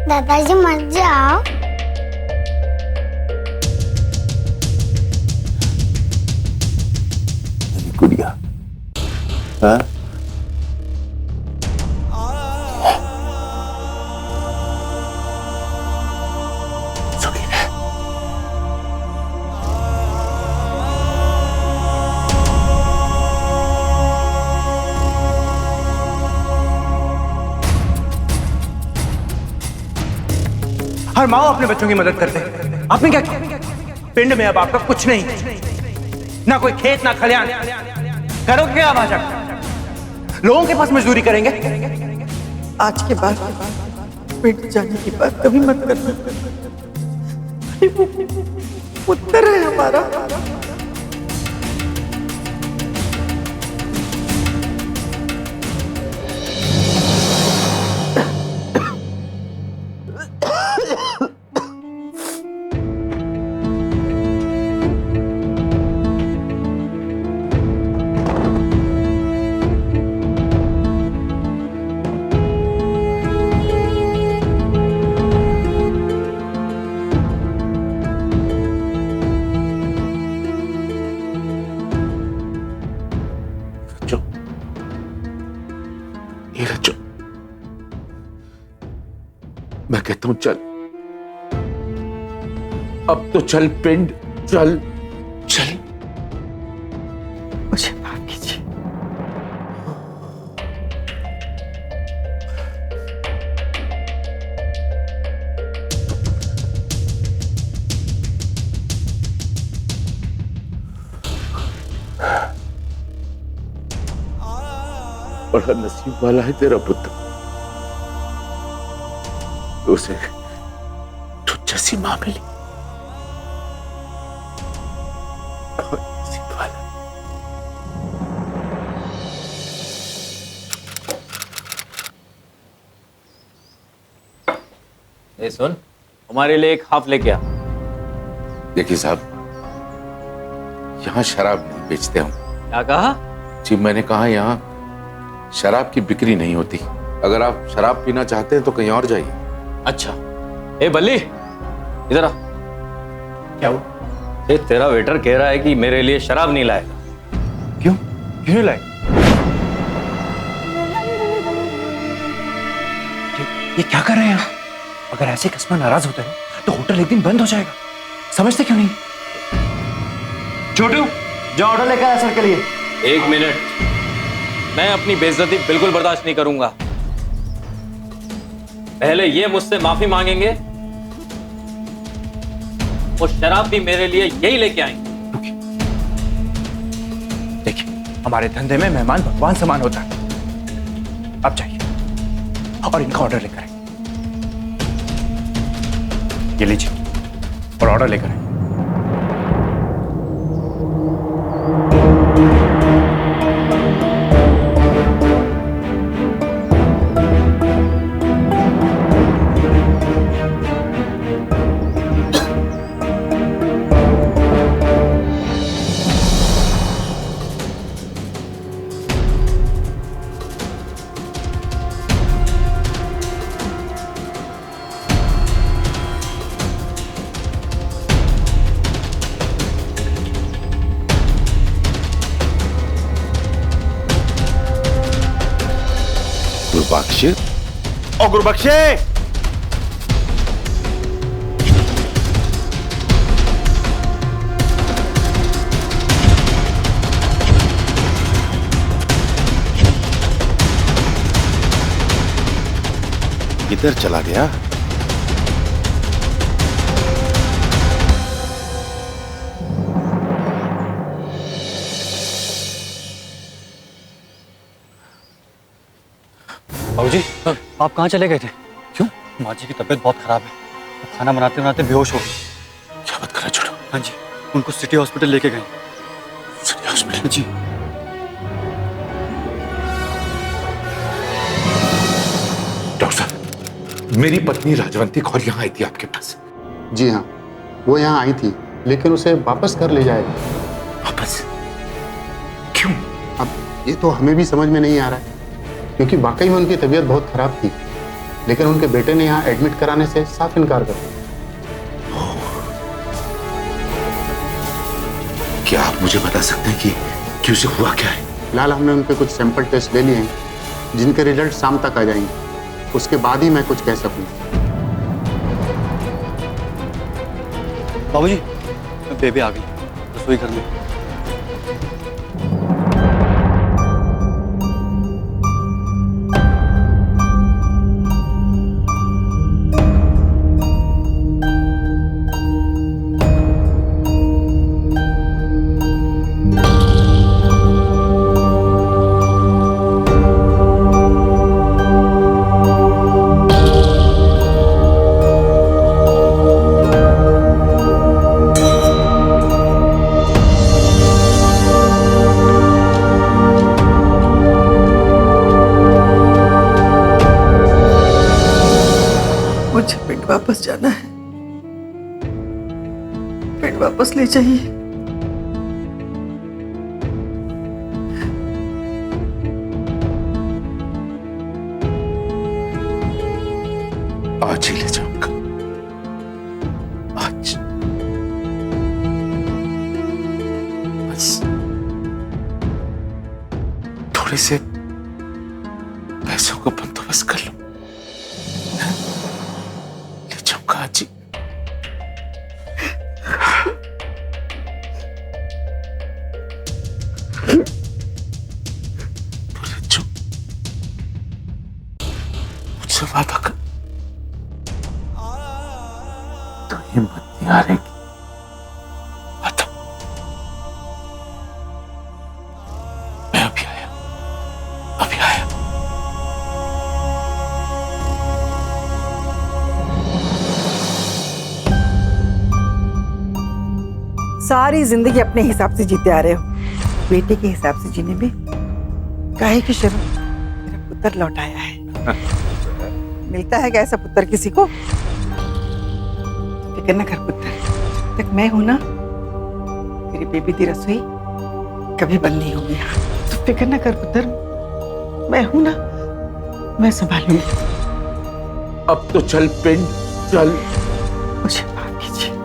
दादाजी मत जाओ। गुड़िया, हाँ? हर माँ अपने बच्चों की मदद करते हैं, आपने क्या किया? पिंड में अब आपका कुछ नहीं, ना कोई खेत ना खलियान, करोगे क्या आप आकर? लोगों के पास मजदूरी करेंगे? आज के बाद पिंड जाने की बात कभी मत करना। अरे वो पुत्र है हमारा। मैं कहता हूं चल, अब तो चल पिंड, चल चल। मुझे माफ कीजिए। बड़ा नसीब वाला है तेरा पुत्र, उसे तुझ जैसी मां मिली। नसीब वाला। ए सुन, हमारे लिए एक हाफ लेके आ। देखिए साहब, यहाँ शराब नहीं बेचते हम। क्या कहा? जी मैंने कहा यहाँ शराब की बिक्री नहीं होती। अगर आप शराब पीना चाहते हैं तो कहीं और जाइए। अच्छा, ए बल्ली इधर आ। क्या हुआ? ए तेरा वेटर कह रहा है कि मेरे लिए शराब नहीं लाएगा। क्यों? क्यों नहीं लाएगा? ये क्या कर रहे हैं आप? अगर ऐसे कस्टमर नाराज होते हैं तो होटल एक दिन बंद हो जाएगा। समझते क्यों नहीं? छोटू, जाओ ऑर्डर लेकर आया सर के लिए। एक मिनट, मैं अपनी बेइज्जती बिल्कुल बर्दाश्त नहीं करूंगा। पहले ये मुझसे माफी मांगेंगे और शराब भी मेरे लिए यही लेके आएंगे। देखिए, हमारे धंधे में मेहमान भगवान समान होता है। अब जाइए और इनका ऑर्डर लेकर आइए। ये लीजिए और ऑर्डर लेकर आइए। गुरबख्शे, ओ गुरबख्शे, किधर चला गया? बाबूजी, आप कहाँ चले गए थे? क्यों? माँ जी की तबीयत बहुत खराब है, वो खाना बनाते बनाते बेहोश हो गई। क्या बात कर रहा है छोटू? हाँ जी, उनको सिटी हॉस्पिटल लेके गए। City hospital? जी। डॉक्टर साहब, मेरी पत्नी राजवंती कौर यहाँ आई थी आपके पास? जी हाँ, वो यहाँ आई थी, लेकिन उसे वापस कर ले जाएगा। वापस? क्यों? अब ये तो हमें भी समझ में नहीं आ रहा है, क्योंकि वाकई में उनकी तबीयत बहुत खराब थी, लेकिन उनके बेटे ने यहाँ एडमिट कराने से साफ इनकार कर दिया। क्या आप मुझे बता सकते हैं कि उसे हुआ क्या है? फिलहाल हमने उनके कुछ सैंपल टेस्ट ले लिए हैं, जिनके रिजल्ट शाम तक आ जाएंगे। उसके बाद ही मैं कुछ कह सकूंगा। बाबूजी, बेबी आ गई रसोई घर में। मुझे पिंड वापस जाना है, पिंड वापस ले जाइए। आज ही ले जाऊंगा, आज। बस थोड़े से पैसों का बंदोबस्त कर लो, ले जाऊंगा आज ही। बुलच्चू, मुझसे वादा कर, तो हिम्मत नहीं हारेगी। आता, मैं अभी आया, अभी आया। सारी जिंदगी अपने हिसाब से जीते आ रहे हो, बेटे के हिसाब से जीने में काहे की शर्म? मेरा पुत्र लौट आया है। मिलता है क्या ऐसा पुत्र किसी को? फिक्र न कर पुत्र, जब तक मैं हूं ना, तेरी बेबी की रसोई कभी बंद नहीं होगी। तो फिक्र न कर पुत्र, मैं हूं ना, मैं संभालूंगी। अब तो चल पिंड, चल। मुझे माफ कीजिए।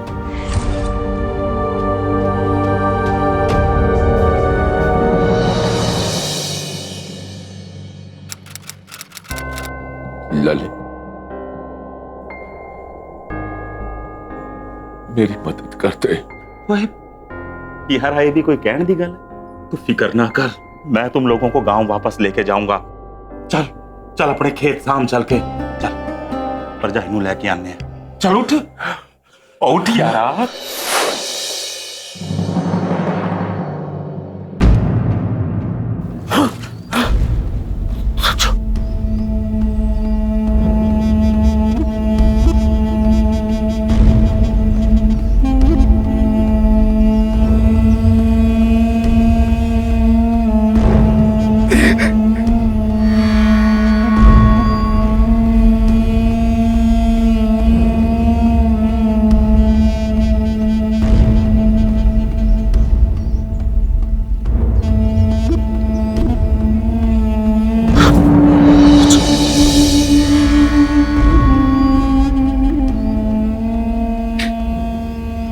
ललित, मेरी मदद करते। यार ये भी कोई कहने दी गल है? तू फिक्र ना कर, मैं तुम लोगों को गांव वापस लेके जाऊंगा। चल चल अपने खेत शाम चल के चल, पर जाइनू लेके आने हैं। चल उठ, उठ यार।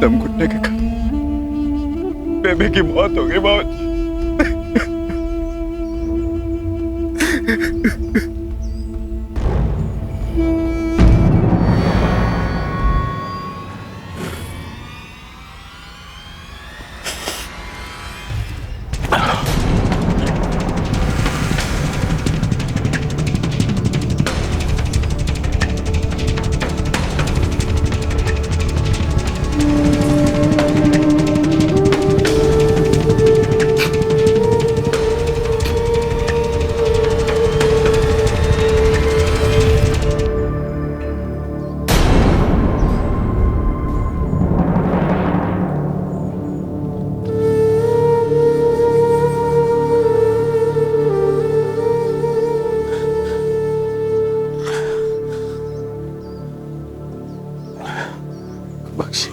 दम घुटने के कारण बेबी की मौत हो गई बाबूजी। गुरुबख्श,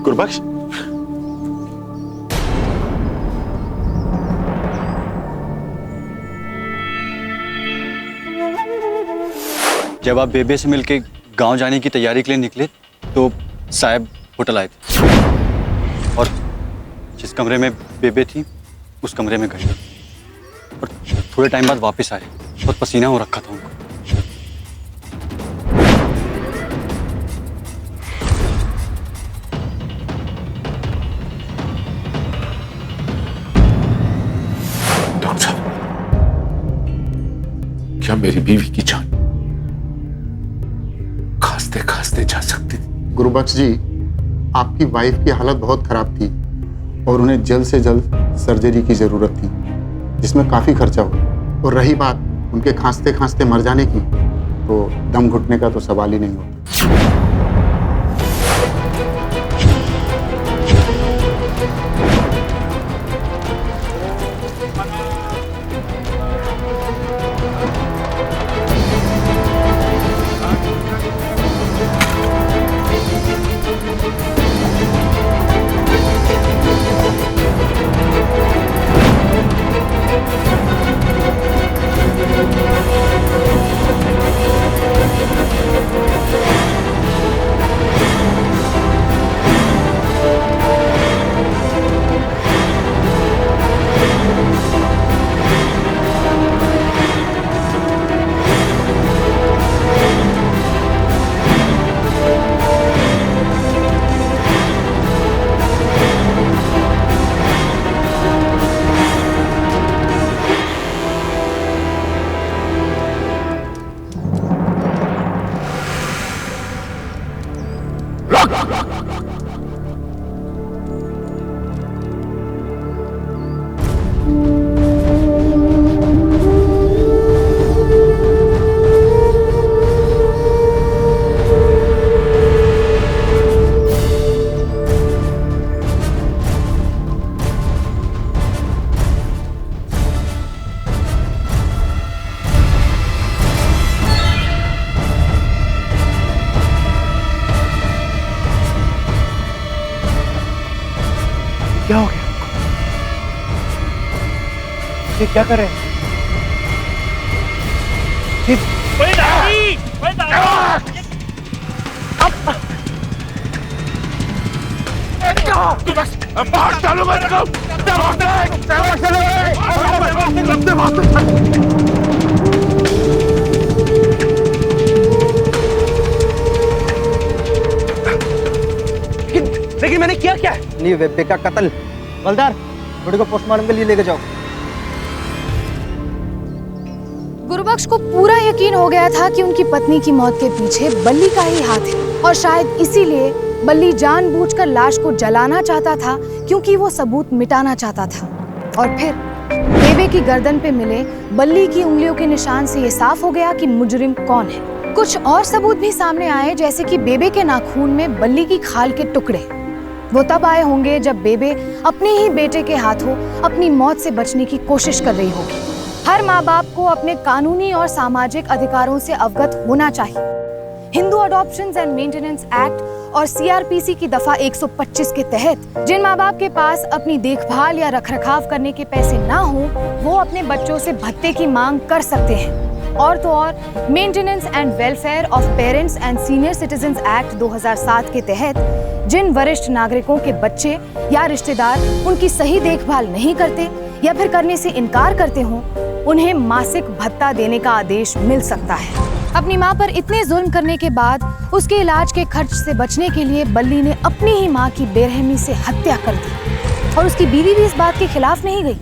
गुरुबख्श, जब आप बेबे से मिलके गांव जाने की तैयारी के लिए निकले तो साहब होटल आए थे और जिस कमरे में बेबे थी उस कमरे में गए और थोड़े टाइम बाद वापस आए। बहुत पसीना हो रखा था उनको। डॉक्टर साहब, क्या मेरी बीवी की जान खांसते खांसते जा सकती थी? गुरुबख्श जी, आपकी वाइफ की हालत बहुत खराब थी और उन्हें जल्द से जल्द सर्जरी की जरूरत थी, जिसमें काफी खर्चा हुआ। और रही बात उनके खांसते खांसते मर जाने की, तो दम घुटने का तो सवाल ही नहीं होता। क्या हो गया? ये क्या कर रहे हैं? बाहर चालू मत करो। लेकिन मैंने किया क्या? नहीं, बेबे का कत्ल। बलदार, बॉडी को पोस्टमार्टम के लिए लेके जाओ। गुरुबख्श को पूरा यकीन हो गया था कि उनकी पत्नी की मौत के पीछे बल्ली का ही हाथ है और शायद इसीलिए बल्ली जानबूझकर लाश को जलाना चाहता था, क्योंकि वो सबूत मिटाना चाहता था। और फिर बेबे की गर्दन पे मिले बल्ली की उंगलियों के निशान से ये साफ हो गया कि मुजरिम कौन है। कुछ और सबूत भी सामने आए, जैसे कि बेबे के नाखून में बल्ली की खाल के टुकड़े। वो तब आए होंगे जब बेबे अपने ही बेटे के हाथों अपनी मौत से बचने की कोशिश कर रही होगी। हर माँ बाप को अपने कानूनी और सामाजिक अधिकारों से अवगत होना चाहिए। Hindu adoptions and maintenance act और सीआरपीसी की दफा 125 के तहत जिन माँ बाप के पास अपनी देखभाल या रखरखाव करने के पैसे ना हो, वो अपने बच्चों से भत्ते की मांग कर सकते हैं। और तो और maintenance and welfare of parents and senior citizens act 2007 के तहत जिन वरिष्ठ नागरिकों के बच्चे या रिश्तेदार उनकी सही देखभाल नहीं करते या फिर करने से इनकार करते हों, उन्हें मासिक भत्ता देने का आदेश मिल सकता है। अपनी माँ पर इतने जुल्म करने के बाद उसके इलाज के खर्च से बचने के लिए बल्ली ने अपनी ही माँ की बेरहमी से हत्या कर दी और उसकी बीवी भी इस बात के खिलाफ नहीं गई।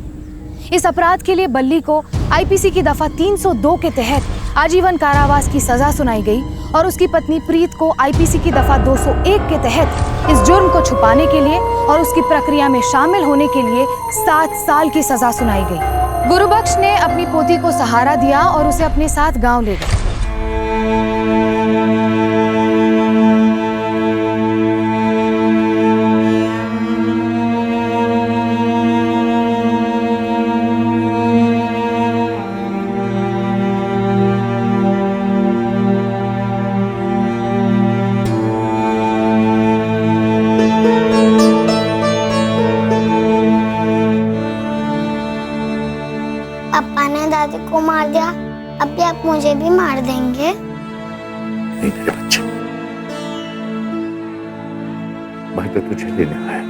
इस अपराध के लिए बल्ली को आईपीसी की दफा 302 के तहत आजीवन कारावास की सजा सुनाई गई और उसकी पत्नी प्रीत को आईपीसी की दफा 201 के तहत इस जुर्म को छुपाने के लिए और उसकी प्रक्रिया में शामिल होने के लिए 7 साल की सजा सुनाई गई। गुरुबख्श ने अपनी पोती को सहारा दिया और उसे अपने साथ गांव ले गए। आप मुझे भी मार देंगे? नहीं मेरे बच्चे, मैं तो तुझे लेने आया।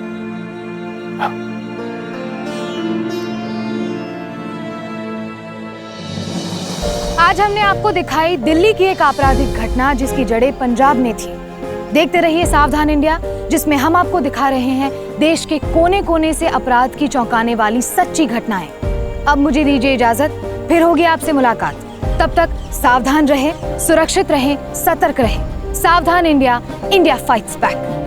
आज हमने आपको दिखाई दिल्ली की एक आपराधिक घटना जिसकी जड़ें पंजाब में थी। देखते रहिए सावधान इंडिया, जिसमें हम आपको दिखा रहे हैं देश के कोने कोने से अपराध की चौंकाने वाली सच्ची घटनाएं। अब मुझे दीजिए इजाजत, फिर होगी आपसे मुलाकात। तब तक सावधान रहें, सुरक्षित रहें, सतर्क रहें। सावधान इंडिया, इंडिया फाइट्स बैक।